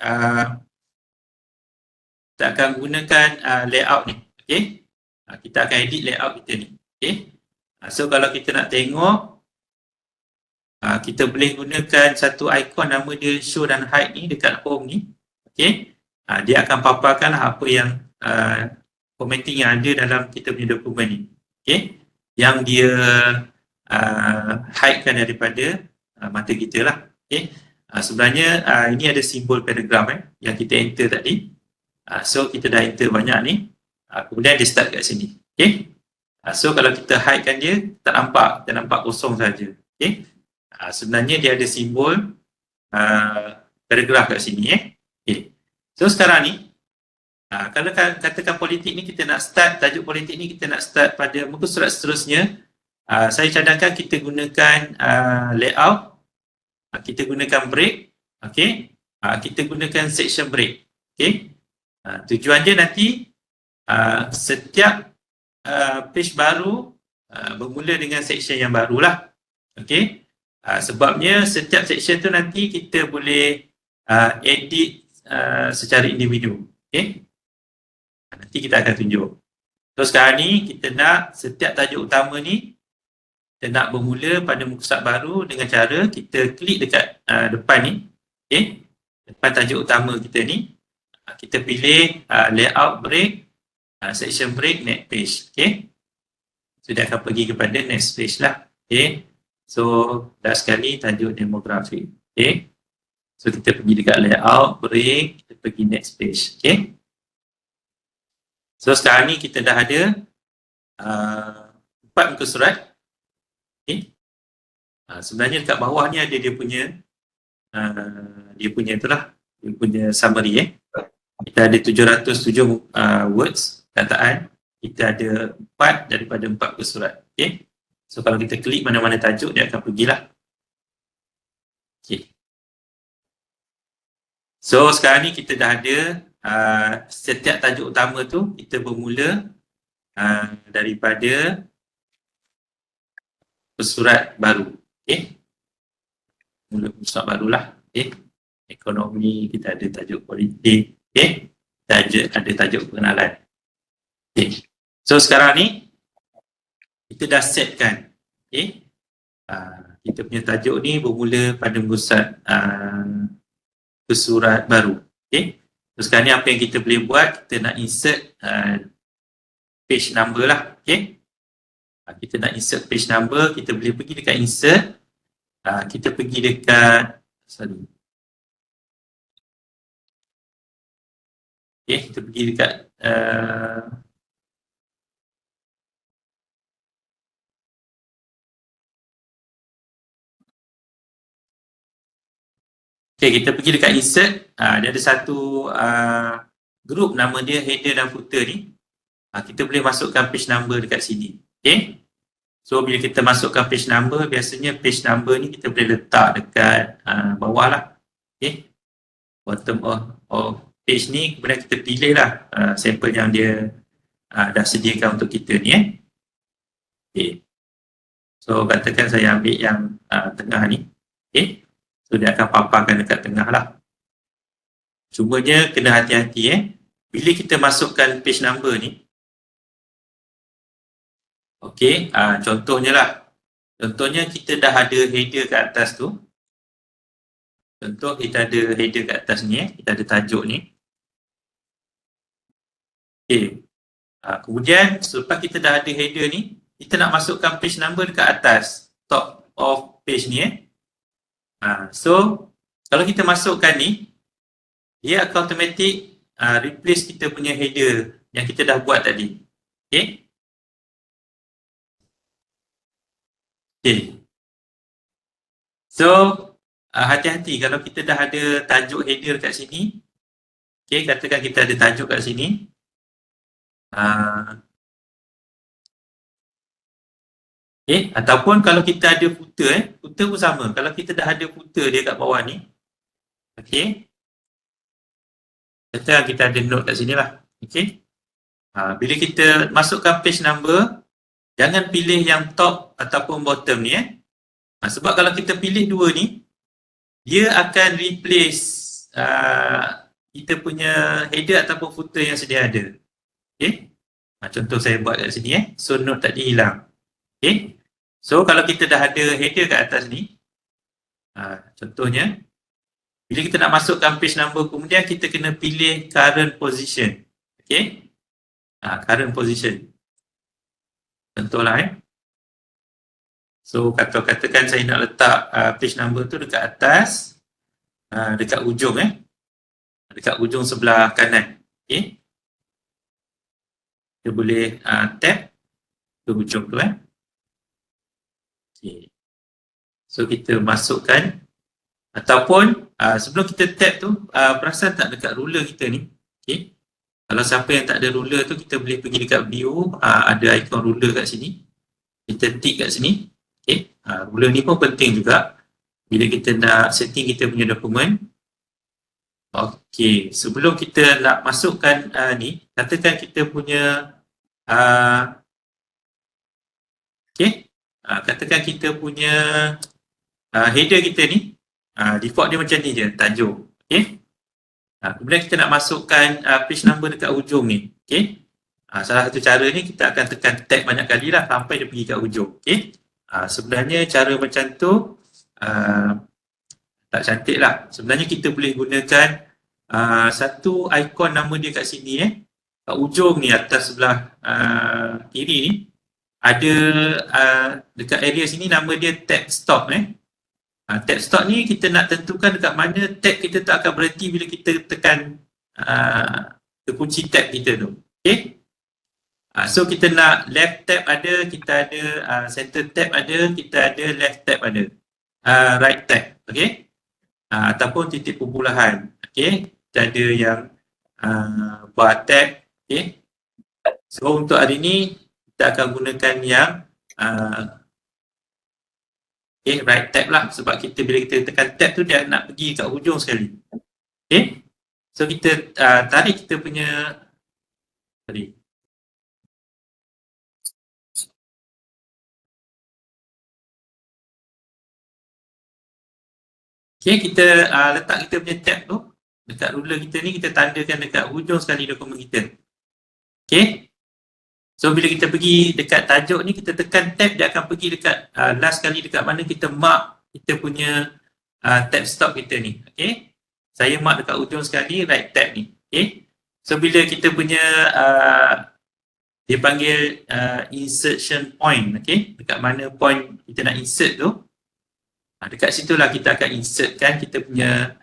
layout ni. Okay. Kita akan edit layout kita ni. Okay. So kalau kita nak tengok, kita boleh gunakan satu ikon nama dia show dan hide ni dekat home ni. Okay. dia akan paparkan apa yang formatting yang ada dalam kita punya dokumen ni. Okay? Yang dia hidekan daripada mata kita lah. Okay? Sebenarnya ini ada simbol paragraf yang kita enter tadi. So kita dah enter banyak ni. Kemudian dia start kat sini. Okay? So kalau kita hidekan dia, tak nampak. Kita nampak kosong saja. Okay? Sebenarnya dia ada simbol paragraf kat sini. Okay. So sekarang ni, kalau katakan politik ni kita nak start, tajuk politik ni kita nak start pada muka surat seterusnya, saya cadangkan kita gunakan layout, kita gunakan break, okay? Kita gunakan section break. Okay? Tujuan dia nanti setiap page baru bermula dengan section yang barulah. Okay? Sebabnya setiap section tu nanti kita boleh edit secara individu. Okay? Nanti kita akan tunjuk. So sekarang ni kita nak setiap tajuk utama ni kita nak bermula pada muka surat baru dengan cara kita klik dekat depan ni. Okay? Depan tajuk utama kita ni. Kita pilih layout break, section break, next page. Okay? So dia akan pergi kepada next page lah. Okay? So dah sekali tajuk demografi. Okay? So kita pergi dekat layout, break, kita pergi next page. Okay? So sekarang ni kita dah ada 4 muka surat. Okay? Sebenarnya dekat bawah ni ada dia punya itulah, dia punya summary. Kita ada 707 words, kataan. Kita ada 4 daripada 4 muka surat. Okay? So kalau kita klik mana-mana tajuk, dia akan pergilah. Okay. So sekarang ni kita dah ada setiap tajuk utama tu kita bermula daripada surat baru. Okay. Mula surat barulah. Okay. Ekonomi, kita ada tajuk politik. Okay. Kita ada tajuk pengenalan. Okay. So sekarang ni kita dah setkan. Okay. Kita punya tajuk ni bermula pada muka surat baru. Okay. So sekarang ni apa yang kita boleh buat, kita nak insert page number lah. Okay. Kita nak insert page number, kita boleh pergi dekat insert, kita pergi dekat kita pergi dekat kita pergi dekat insert. Dia ada satu group nama dia header dan footer ni. Kita boleh masukkan page number dekat sini. Okay. So bila kita masukkan page number, biasanya page number ni kita boleh letak dekat bawah lah. Okay. Bottom of page ni, kemudian kita pilih lah sampel yang dia dah sediakan untuk kita ni. Okay. So katakan saya ambil yang tengah ni. Okay. So dia akan paparkan dekat tengah lah. Cumanya kena hati-hati bila kita masukkan page number ni. Okey, contohnya lah. Contohnya kita dah ada header kat atas tu. Contoh kita ada header kat atas ni, kita ada tajuk ni. Okey. Kemudian selepas kita dah ada header ni, kita nak masukkan page number dekat atas, top of page ni. So kalau kita masukkan ni, dia akan automatic replace kita punya header yang kita dah buat tadi. Okey. Okay. So hati-hati kalau kita dah ada tajuk header kat sini. Okay, katakan kita ada tajuk kat sini. Okay, ataupun kalau kita ada footer, footer pun sama. Kalau kita dah ada footer dia kat bawah ni. Okay. Katakan kita ada note kat sini lah. Okay. Bila kita masukkan page number, jangan pilih yang top ataupun bottom ni. Sebab kalau kita pilih dua ni, dia akan replace kita punya header ataupun footer yang sedia ada. Okay. Contoh saya buat kat sini. So note tadi hilang. Okay. So kalau kita dah ada header kat atas ni, contohnya, Bila kita nak masukkan page number, kemudian kita kena pilih current position. Okay. Current position. Contohlah So katakan saya nak letak page number tu dekat atas, dekat ujung dekat ujung sebelah kanan. Okay. Kita boleh tab ke ujung tu Okay. So kita masukkan, ataupun sebelum kita tab tu, perasan tak dekat ruler kita ni. Okay. Kalau siapa yang tak ada ruler tu, kita boleh pergi dekat view, ada ikon ruler kat sini. Kita tick kat sini. Okay. Ruler ni pun penting juga bila kita nak setting kita punya dokumen. Okay. Sebelum kita nak masukkan ni, katakan kita punya katakan kita punya header kita ni, default dia macam ni je, tajuk. Okay. Kemudian kita nak masukkan page number dekat ujung ni. Okay. Salah satu cara ni kita akan tekan tab banyak kali lah sampai dia pergi kat ujung. Okay. Sebenarnya cara macam tu tak cantik lah. Sebenarnya kita boleh gunakan satu ikon nama dia kat sini kat ujung ni, atas sebelah kiri ni ada dekat area sini nama dia tab stop tab stop ni kita nak tentukan dekat mana tab kita tak akan berhenti bila kita tekan terkunci tab kita tu. Okay. So kita nak left tab ada, kita ada center tab ada, kita ada left tab ada, right tab. Okay. Ataupun titik perpulahan. Okay. Kita ada yang bar tab. Okay. So untuk hari ni kita akan gunakan yang right tab lah, sebab kita bila kita tekan tab tu dia nak pergi kat hujung sekali. Okay. So kita tarik kita punya Okay, kita letak kita punya tab tu dekat ruler kita ni, kita tandakan dekat hujung sekali dokumen kita. Okay. So bila kita pergi dekat tajuk ni, kita tekan tab, dia akan pergi dekat last sekali dekat mana kita mark kita punya tab stop kita ni. Okay. Saya mark dekat ujung sekali right tab ni. Okay. So bila kita punya dia panggil insertion point. Okay. Dekat mana point kita nak insert tu, dekat situlah kita akan insertkan kita punya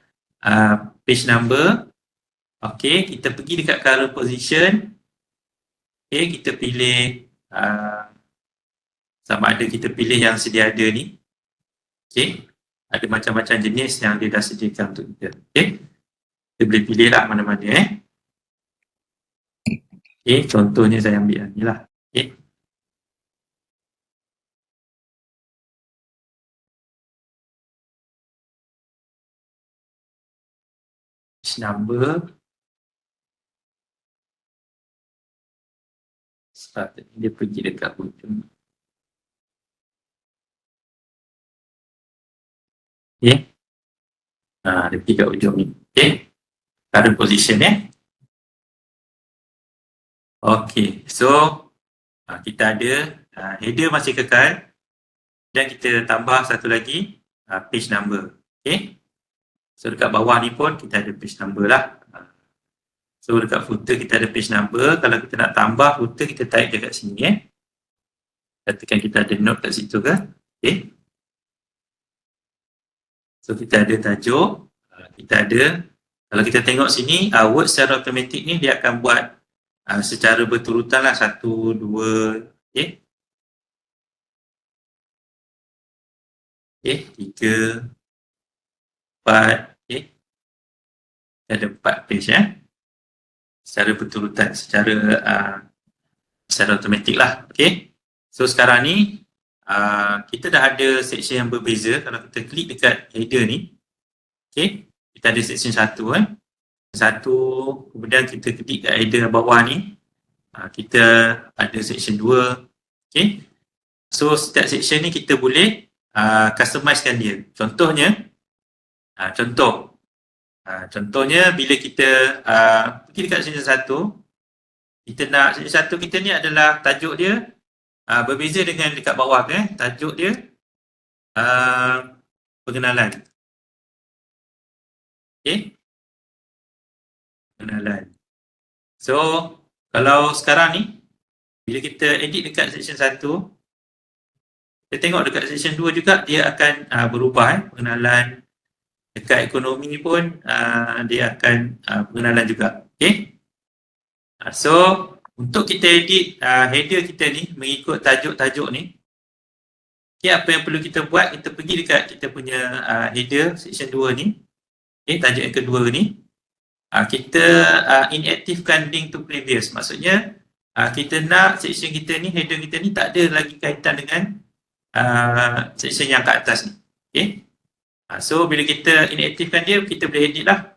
page number. Okay, kita pergi dekat current position. Okay, kita pilih sama ada kita pilih yang sedia ada ni. Okay, ada macam-macam jenis yang dia dah sediakan untuk kita. Okay, kita boleh pilih lah mana-mana Okay, contohnya saya ambil yang ni lah. Okay. Number dia pergi dekat ujung. Okay. Dia pergi dekat ujung ni. Okay. Current position Okay. So kita ada header masih kekal dan kita tambah satu lagi page number. Okay. So dekat bawah ni pun kita ada page number lah. So dekat footer kita ada page number. Kalau kita nak tambah footer, kita type dekat sini Katakan kita ada note kat situ ke. Okay. So kita ada tajuk. Kita ada, kalau kita tengok sini, word secara automatik ni dia akan buat secara berturutan lah. 1, 2, okay. Okay, 3, 4, okay. Ada 4 page secara berturutan, secara automatik lah. Okay. So sekarang ni kita dah ada section yang berbeza. Kalau kita klik dekat header ni, okay, kita ada section 1 kemudian kita klik kat header bawah ni, kita ada section 2. Okay. So setiap section ni kita boleh customizekan dia. Contohnya bila kita pergi dekat section 1, kita nak section 1 kita ni adalah tajuk dia berbeza dengan dekat bawah tajuk dia pengenalan. Okay, pengenalan. So, kalau sekarang ni, bila kita edit dekat section 1, kita tengok dekat section 2 juga dia akan berubah. Pengenalan dekat ekonomi pun dia akan pengenalan juga. Okay. So, untuk kita edit header kita ni mengikut tajuk-tajuk ni, okay, apa yang perlu kita buat, kita pergi dekat kita punya header section 2 ni, okay, tajuk yang kedua ni, kita inaktifkan link to previous. Maksudnya kita nak section kita ni, header kita ni tak ada lagi kaitan dengan section yang kat atas ni. Okay. So bila kita inaktifkan dia, kita boleh edit lah.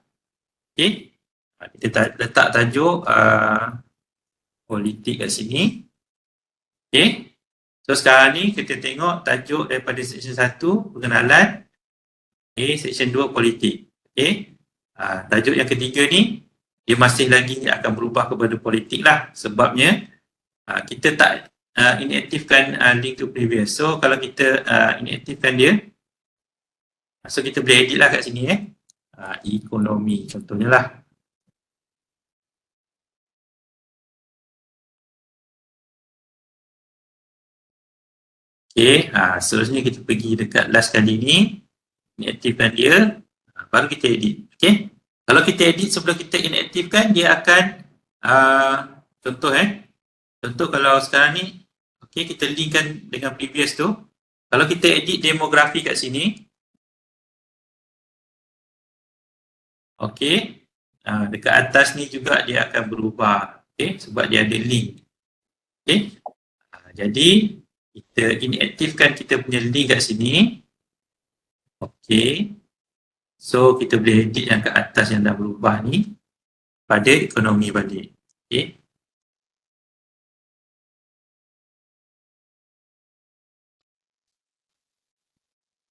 Okay. Kita letak tajuk politik kat sini. Okay. So sekarang ni kita tengok tajuk daripada section 1 pengenalan, okay, section 2 politik. Okay. Tajuk yang ketiga ni dia masih lagi akan berubah kepada politik lah, sebabnya kita tak inaktifkan link to previous. So kalau kita inaktifkan dia, so kita boleh edit lah kat sini ekonomi contohnya lah. Okay, seterusnya kita pergi dekat last kali ni, inaktifkan dia, baru kita edit. Okay, kalau kita edit sebelum kita inaktifkan, dia akan contoh kalau sekarang ni, okay, kita linkkan dengan previous tu. Kalau kita edit demografi kat sini, okay, dekat atas ni juga dia akan berubah, okay, sebab dia ada link. Okay, jadi kita inaktifkan kita punya link kat sini. Okay, so kita boleh edit yang kat atas yang dah berubah ni pada ekonomi balik. Okay.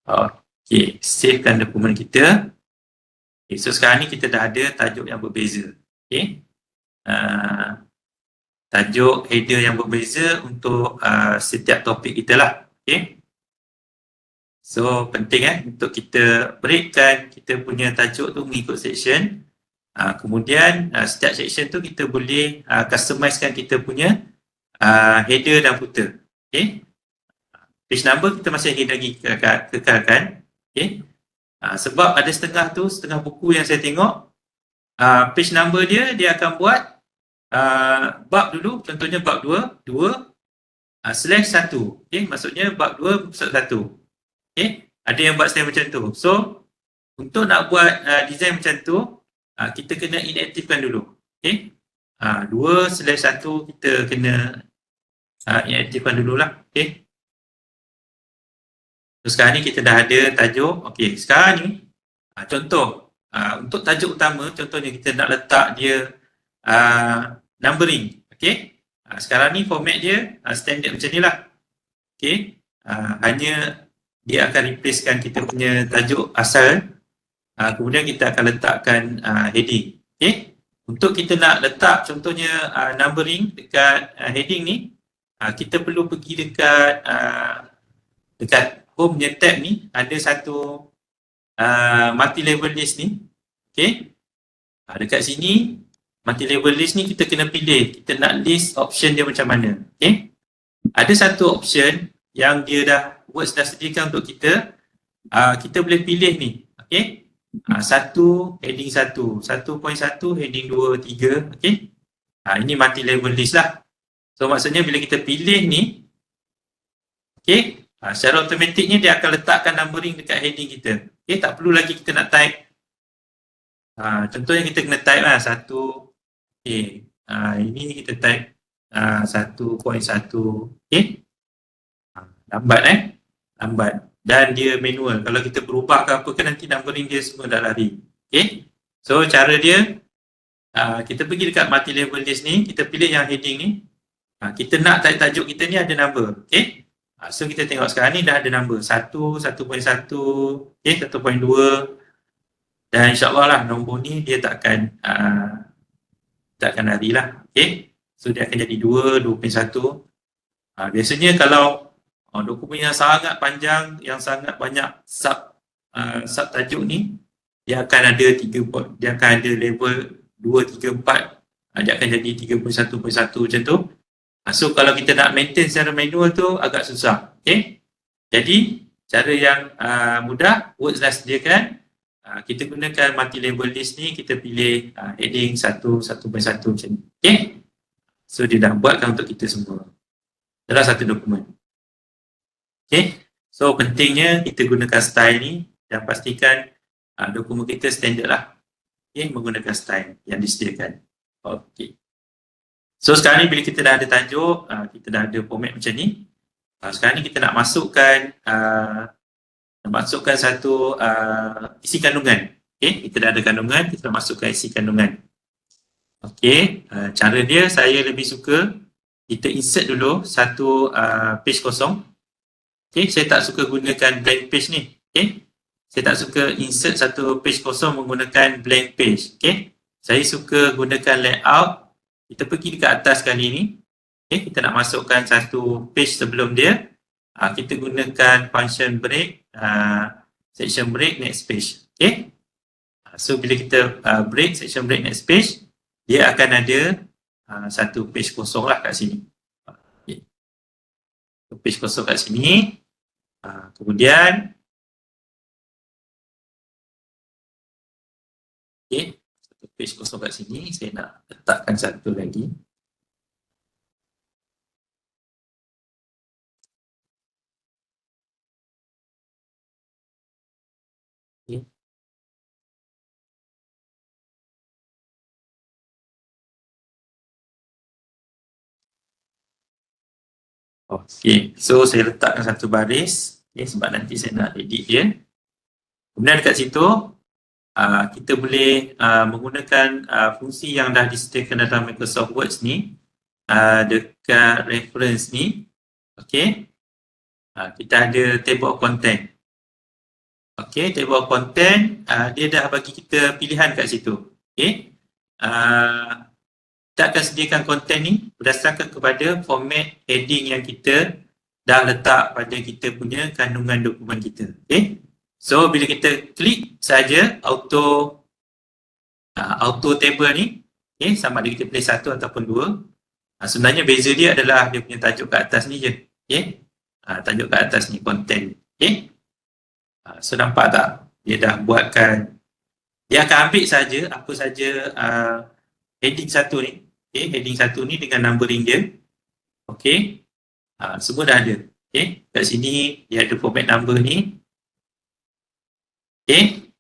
Okay, savekan dokumen kita. Okay, so sekarang ni kita dah ada tajuk yang berbeza. Okay. Tajuk header yang berbeza untuk setiap topik kita lah. Okay. So penting untuk kita breakkan kita punya tajuk tu mengikut section. Kemudian setiap section tu kita boleh customizekan kita punya header dan footer. Okay. Page number kita masih lagi kekalkan. Okay. Sebab ada setengah buku yang saya tengok, page number dia akan buat bab dulu, contohnya bab 2/1. Okay, maksudnya bab 2 episod 1. Okay, ada yang buat style macam tu. So, untuk nak buat design macam tu, kita kena inaktifkan dulu. Okay, 2/1 kita kena inaktifkan dululah. Okay. So, sekarang ni kita dah ada tajuk. Okay, sekarang ni contoh untuk tajuk utama, contohnya kita nak letak dia numbering. Okay, sekarang ni format dia standard macam ni lah. Okay, hanya dia akan replacekan kita punya tajuk asal, kemudian kita akan letakkan heading. Okay, untuk kita nak letak contohnya numbering dekat heading ni, kita perlu pergi dekat home punya tab ni, ada satu multi level list ni. Okay, dekat sini multi level list ni kita kena pilih kita nak list option dia macam mana. Okay, ada satu option yang dia dah Words dah sediakan untuk kita. Kita boleh pilih ni. Okay, 1 heading 1, 1.1 heading 2, 3. Okay, ini multi level list lah. So maksudnya bila kita pilih ni, okay, secara automatiknya dia akan letakkan numbering dekat heading kita. Okay, tak perlu lagi kita nak type. Contohnya kita kena type lah 1. Okay, ini kita type 1.1. Okay, lambat lambat dan dia manual. Kalau kita berubah ke apa ke, nanti numbering dia semua dah lari. Okay, so cara dia, kita pergi dekat multi level list ni, kita pilih yang heading ni, kita nak tajuk kita ni ada number. Okay, so kita tengok sekarang ni dah ada number 1, 1.1, okay, 1.2, dan insyaAllah lah nombor ni dia takkan lari lah. Okay, so dia akan jadi 2, 2.1. Biasanya kalau dokumen yang sangat panjang, yang sangat banyak sub tajuk ni, dia akan ada dia akan ada level 2, 3, 4. Dia akan jadi 3.1.1 macam tu. So kalau kita nak maintain secara manual tu agak susah. Okay? Jadi cara yang mudah, Word dah sediakan. Kita gunakan multi-level list ni, kita pilih heading 1.1 macam ni. Okay? So dia dah buatkan untuk kita semua dalam satu dokumen. Okay? So pentingnya kita gunakan style ni dan pastikan dokumen kita standard lah. Okay? Menggunakan style yang disediakan. Okay. So sekarang ni bila kita dah ada tajuk, kita dah ada format macam ni. Sekarang ni kita nak masukkan satu isi kandungan. Okay? Kita dah ada kandungan, kita nak masukkan isi kandungan. Okay, cara dia saya lebih suka kita insert dulu satu page kosong. Okay, saya tak suka gunakan blank page ni. Okay, saya tak suka insert satu page kosong menggunakan blank page. Okay, saya suka gunakan layout. Kita pergi dekat atas kali ni. Okay, kita nak masukkan satu page sebelum dia. Kita gunakan function break, section break, next page. Okay, so bila kita break, section break, next page, dia akan ada satu page kosong lah kat sini. Okay. Page kosong kat sini. Kemudian okay, satu page kosong kat sini. Saya nak letakkan satu lagi. Okay. Okay, so saya letakkan satu baris, okay, sebab nanti saya nak edit dia. Kemudian dekat situ, kita boleh menggunakan fungsi yang dah disediakan dalam Microsoft Word ni, dekat reference ni. Okay, kita ada table of content. Okay, table of content, dia dah bagi kita pilihan kat situ. Okay, kita akan sediakan konten ni berdasarkan kepada format heading yang kita dah letak pada kita punya kandungan dokumen kita. Okay, so bila kita klik saja auto table ni, okay, sama ada kita pilih satu ataupun dua. Sebenarnya beza dia adalah dia punya tajuk kat atas ni je. Okay, tajuk kat atas ni konten. Okay, so nampak tak? Dia dah buatkan, dia akan ambil saja apa saja heading satu ni. Okay, heading satu ni dengan numbering dia. Okay, semua dah ada. Okay, kat sini dia ada format number ni. Okay,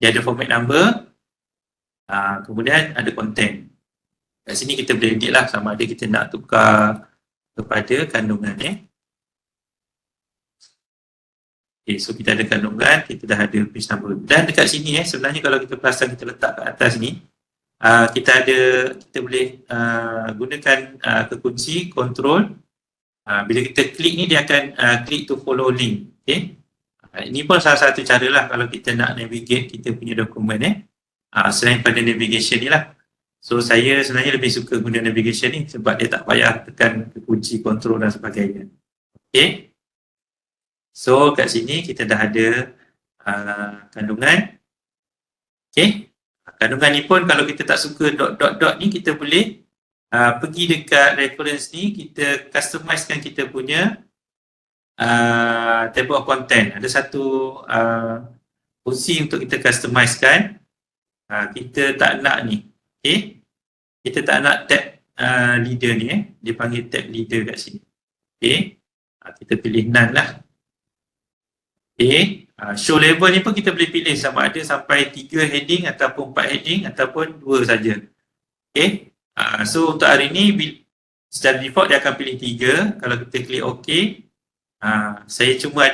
dia ada format number. Kemudian ada content. Kat sini kita boleh edit lah sama ada kita nak tukar kepada kandungan. Okay, so kita ada kandungan, kita dah ada page number. Dan dekat sini sebenarnya kalau kita perasan kita letak kat atas ni, kita boleh gunakan kekunci control. Bila kita klik ni dia akan klik to follow link. Okay, ini pun salah satu cara lah kalau kita nak navigate kita punya dokumen selain pada navigation ni lah. So saya sebenarnya lebih suka guna navigation ni sebab dia tak payah tekan kekunci control dan sebagainya. Okay, so kat sini kita dah ada kandungan. Okay, kandungan ni pun kalau kita tak suka dot ni, kita boleh pergi dekat reference ni, kita customizekan kita punya table of content. Ada satu fungsi untuk kita customizekan. Kita tak nak ni. Okay, kita tak nak tab leader ni. Dia panggil tab leader kat sini. Okay, kita pilih none lah. Okay, show label ni pun kita boleh pilih sama ada sampai 3 heading ataupun 4 heading ataupun 2 saja. Okay, so untuk hari ni secara default dia akan pilih 3. Kalau kita klik OK, saya cuma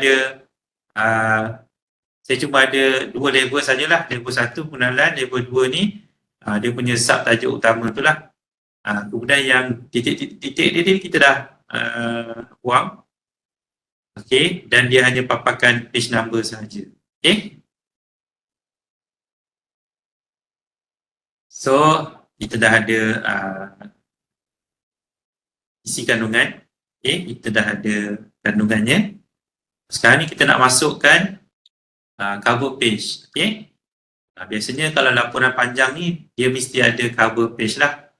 ada 2 level sajalah. Level 1 pengenalan, level 2 ni dia punya sub tajuk utama tu lah. Kemudian yang titik-titik dia kita dah buang. Okay, dan dia hanya paparkan page number sahaja. Okay, so kita dah ada isi kandungan. Okay, kita dah ada kandungannya. Sekarang ni kita nak masukkan cover page. Okay. Biasanya kalau laporan panjang ni, dia mesti ada cover page lah.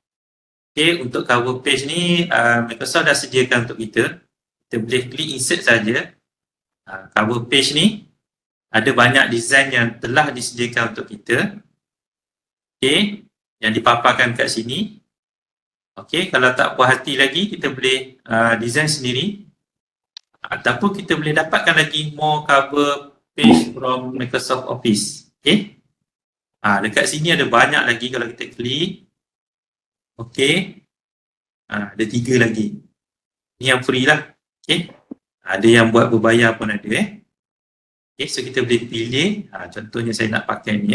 Okay, untuk cover page ni, Microsoft dah sediakan untuk kita. Kita boleh klik insert saja. Cover page ni, ada banyak design yang telah disediakan untuk kita. Okay, yang dipaparkan kat sini. Okay, kalau tak puas hati lagi, kita boleh design sendiri. Ataupun kita boleh dapatkan lagi more cover page from Microsoft Office. Okay. Dekat sini ada banyak lagi kalau kita klik. Okay. Ada 3 lagi. Ni yang free lah. Okay. Ada yang buat berbayar pun ada. Okay, so kita boleh pilih. Contohnya saya nak pakai ni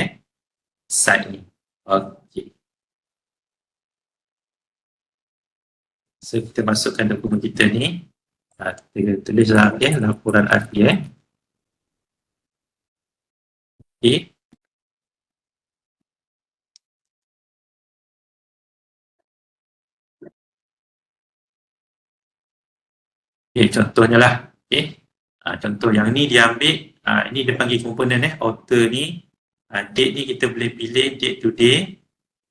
site ni. Okay. So kita masukkan dokumen kita ni. Kita tulislah laporan RPM. Okay. Okay, contohnya lah. Okay. Contoh yang ni dia ambil, ini dia panggil komponen author ni. Date ni kita boleh pilih date to day.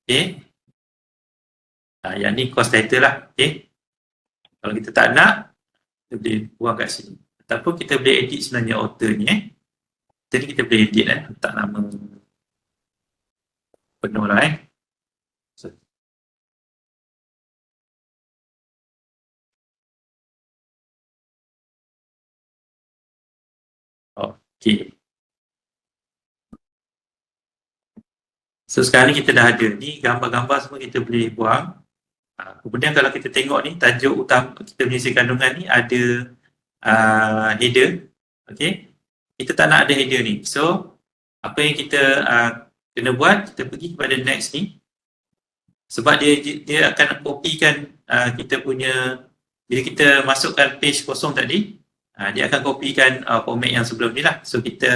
Okay. Yang ni course title lah. Okay. Kalau kita tak nak, kita boleh buang kat sini. Ataupun kita boleh edit sebenarnya author ni. Jadi kita boleh edit letak nama penuh lah Okay. So sekarang ni kita dah ada ni gambar-gambar semua kita boleh buang. Kemudian kalau kita tengok ni tajuk utama kita punya isi kandungan ni ada header. Okay. Kita tak nak ada header ni. So apa yang kita kena buat, kita pergi kepada next ni. Sebab dia akan kopikan kita punya, bila kita masukkan page kosong tadi, dia akan kopikan format yang sebelum ni lah. So kita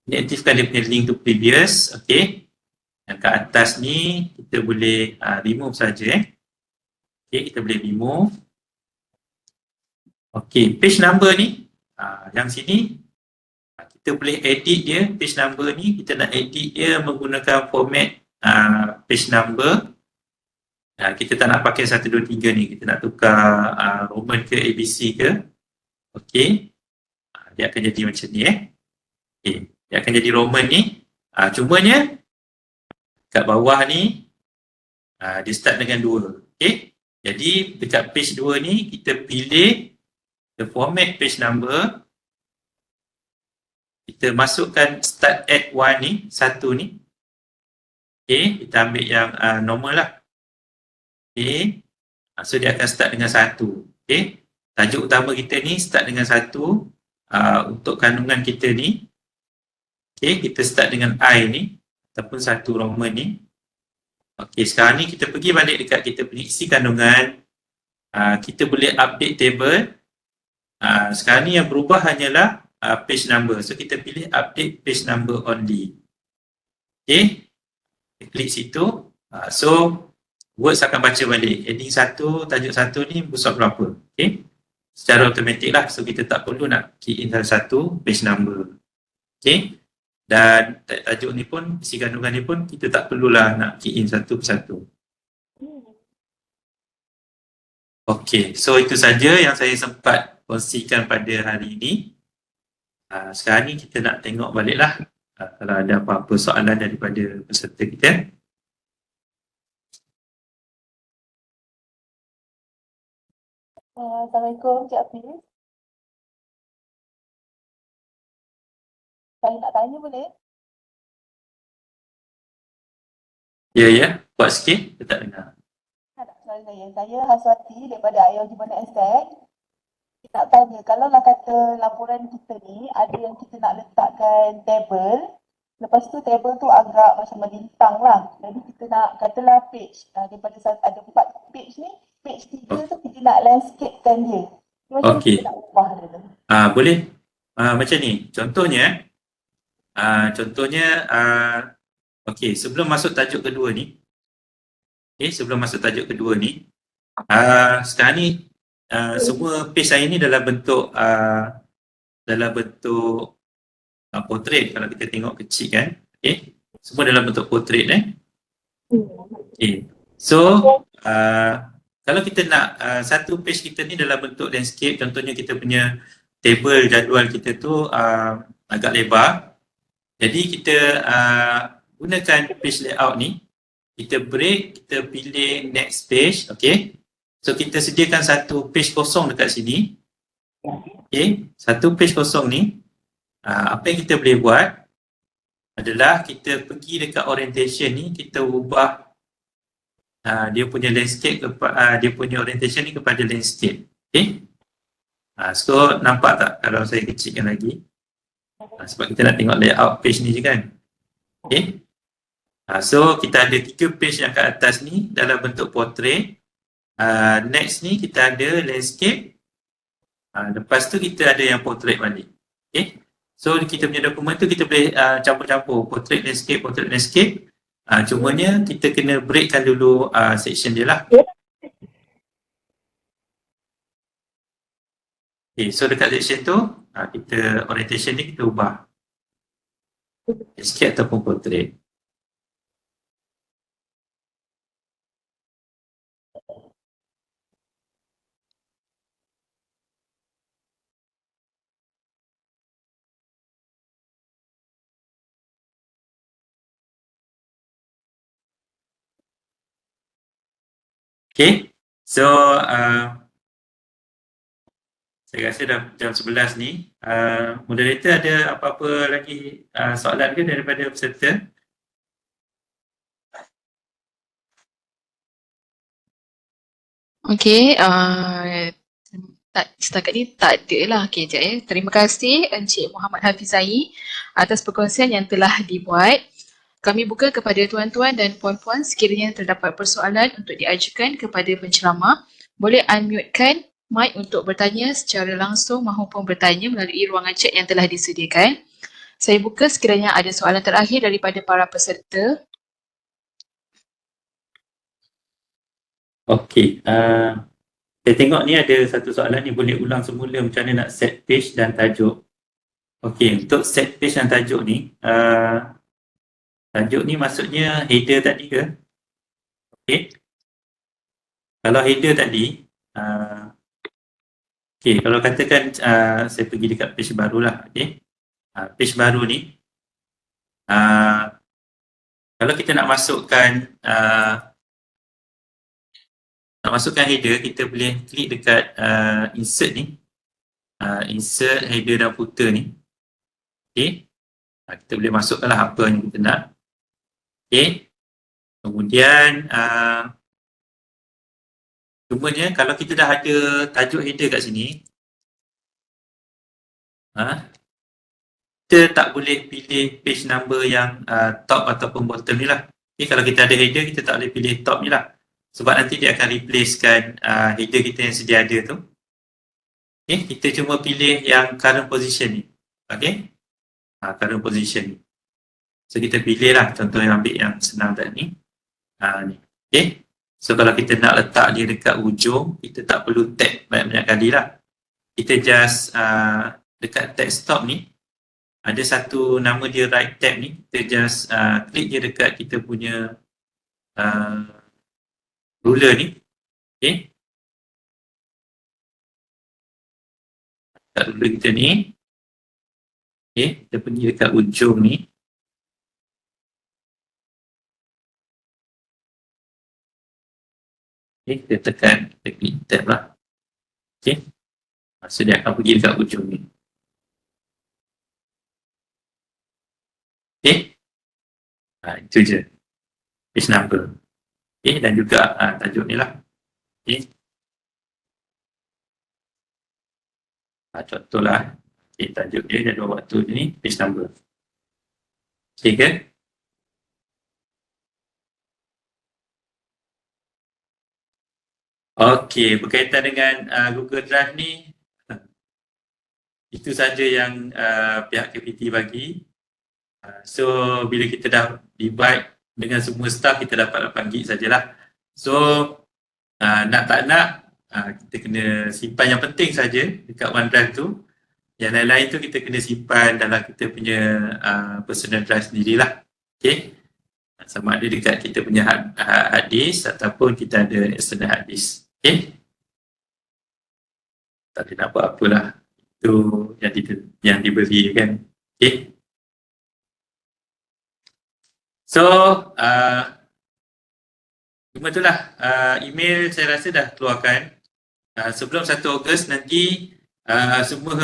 aktifkan dia punya link to previous. Okay. Yang kat atas ni kita boleh remove saja. Okay, kita boleh remove. Okay, page number ni yang sini kita boleh edit dia. Page number ni kita nak edit dia menggunakan format page number. Kita tak nak pakai 1, 2, 3 ni. Kita nak tukar Roman ke ABC ke. Okay. Dia akan jadi macam ni Okay. Dia akan jadi Roman ni. Cumanya kat bawah ni dia start dengan 2. Okay. Jadi dekat page 2 ni kita pilih the format page number. Kita masukkan start at 1 ni, 1 ni. Okay, kita ambil yang normal lah. Okay, so dia akan start dengan 1. Okay, tajuk utama kita ni start dengan 1. Untuk kandungan kita ni, okay, kita start dengan I ni ataupun 1 Roman ni. Okay, sekarang ni kita pergi balik dekat kita punya isi kandungan. Kita boleh update table. Sekarang ni yang berubah hanyalah page number. So kita pilih update page number only. Okay, kita klik situ. So words akan baca balik. Heading 1, tajuk 1 ni besar berapa. Okay, secara automatik lah. So kita tak perlu nak key in salah satu page number. Okay, dan tajuk ni pun, isi kandungan ni pun kita tak perlulah nak key in satu persatu. Okay, so itu saja yang saya sempat kongsikan pada hari ini. Sekarang ni kita nak tengok baliklah kalau ada apa-apa soalan daripada peserta kita. Assalamualaikum Cik Hafiz. Saya nak tanya boleh? Ya, buat sikit, kita tak dengar. Saya Haswati daripada IOG Banda Estate. Nak tanya, kalau lah kata laporan kita ni ada yang kita nak letakkan table, lepas tu table tu agak macam melintang lah. Jadi kita nak katalah page, daripada ada 4 page ni, page 3 tu kita nak landscapekan dia. Macam Okey. kita nak ubah dia tu. Boleh macam ni. Contohnya, okey, sebelum masuk tajuk kedua ni. Sekarang ni semua page saya ni dalam bentuk portrait kalau kita tengok kecil kan. Okay. Semua dalam bentuk portrait Okay. So kalau kita nak satu page kita ni dalam bentuk landscape, contohnya kita punya table jadual kita tu agak lebar. Jadi kita gunakan page layout ni. Kita break, kita pilih next page, okay. So kita sediakan satu page kosong dekat sini. Okay, satu page kosong ni, apa yang kita boleh buat adalah kita pergi dekat orientation ni, kita ubah dia punya landscape, dia punya orientation ni kepada landscape. Okay. So nampak tak kalau saya kecilkan lagi? Sebab kita nak tengok layout page ni je kan. Okay. So kita ada 3 page yang kat atas ni dalam bentuk portrait. Next ni kita ada landscape. Lepas tu kita ada yang portrait balik. Okay. So kita punya dokumen tu kita boleh campur-campur portrait landscape, portrait landscape. Cumanya kita kena breakkan dulu section dia lah. Okay, so dekat section tu kita orientation ni kita ubah landscape ataupun portrait. Okay, so saya rasa dah jam 11 ni. Moderator ada apa-apa lagi soalan ke daripada peserta? Okey, setakat ni tak ada lah. Okey, sekejap ya. Terima kasih Encik Muhammad Hafizai atas perkongsian yang telah dibuat. Kami buka kepada tuan-tuan dan puan-puan sekiranya terdapat persoalan untuk diajukan kepada penceramah. Boleh unmute-kan mic untuk bertanya secara langsung maupun bertanya melalui ruangan chat yang telah disediakan. Saya buka sekiranya ada soalan terakhir daripada para peserta. Okey, saya tengok ni ada satu soalan ni, boleh ulang semula macam mana nak set page dan tajuk. Okey, untuk set page dan tajuk ni, tajuk ni maksudnya header tadi ke? Okey. Kalau header tadi, okey, kalau katakan saya pergi dekat page baru lah, okey. Page baru ni, kalau kita nak masukkan header, kita boleh klik dekat insert ni, insert header dan footer ni. Okey. Kita boleh masukkanlah apa yang kita nak. Okay. Kemudian cumanya kalau kita dah ada tajuk header kat sini, kita tak boleh pilih page number yang top ataupun bottom ni lah. Okay, kalau kita ada header, kita tak boleh pilih top ni lah. Sebab nanti dia akan replacekan header kita yang sedia ada tu. Okay, kita cuma pilih yang current position ni. Okay, current position ni. So kita pilih lah, contoh yang ambil yang senang tadi ni. Okay. So kalau kita nak letak dia dekat ujung, kita tak perlu tag banyak-banyak kali lah. Kita just dekat tag stop ni, ada satu nama dia right tab ni, kita just klik je dekat kita punya ruler ni. Okay. Dekat ruler kita ni. Okay, kita pergi dekat ujung ni. Okay, kita tekan, kita klik tab lah. Okay. So dia akan pergi dekat ujung ni. Okay. Itu je. Page number. Okay, dan juga tajuk ni lah. Okay. Contohlah. Okay, tajuk dia jadual waktu ni, page number. Okay ke? Okey, berkaitan dengan Google Drive ni, itu saja yang pihak KPT bagi. So, bila kita dah divide dengan semua staff, kita dapat 8 gig sajalah. So, nak tak nak, kita kena simpan yang penting saja dekat OneDrive tu. Yang lain-lain tu kita kena simpan dalam kita punya personal drive sendirilah. Okay. Sama ada dekat kita punya hard disk ataupun kita ada external hard disk. Okay. Tak ada nak buat apalah. Itu yang diberi kan. Okay. So, cuma itulah email saya rasa dah keluarkan. Sebelum 1 Ogos nanti semua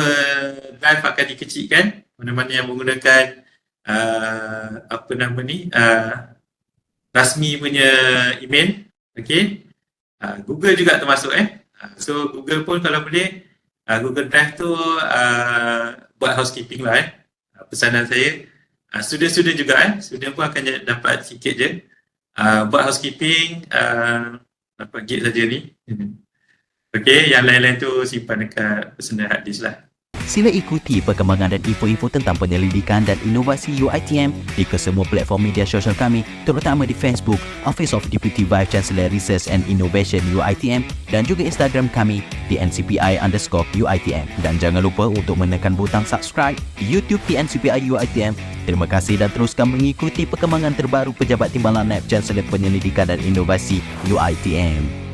drive akan dikecilkan. Mana-mana yang menggunakan rasmi punya email. Okay. Google juga termasuk so Google pun kalau boleh Google Drive tu buat housekeeping lah pesanan saya. Student-student juga student pun akan dapat sikit je. Buat housekeeping dapat gig saja ni. Okay, yang lain-lain tu simpan dekat personal hard disk lah. Sila ikuti perkembangan dan info-info tentang penyelidikan dan inovasi UiTM di kesemua platform media sosial kami, terutama di Facebook, Office of Deputy Vice Chancellor Research and Innovation UiTM dan juga Instagram kami di @NCPI_UiTM. Dan jangan lupa untuk menekan butang subscribe di YouTube di NCPI UiTM. Terima kasih dan teruskan mengikuti perkembangan terbaru Pejabat Timbalan NAIP Chancellor Penyelidikan dan Inovasi UiTM.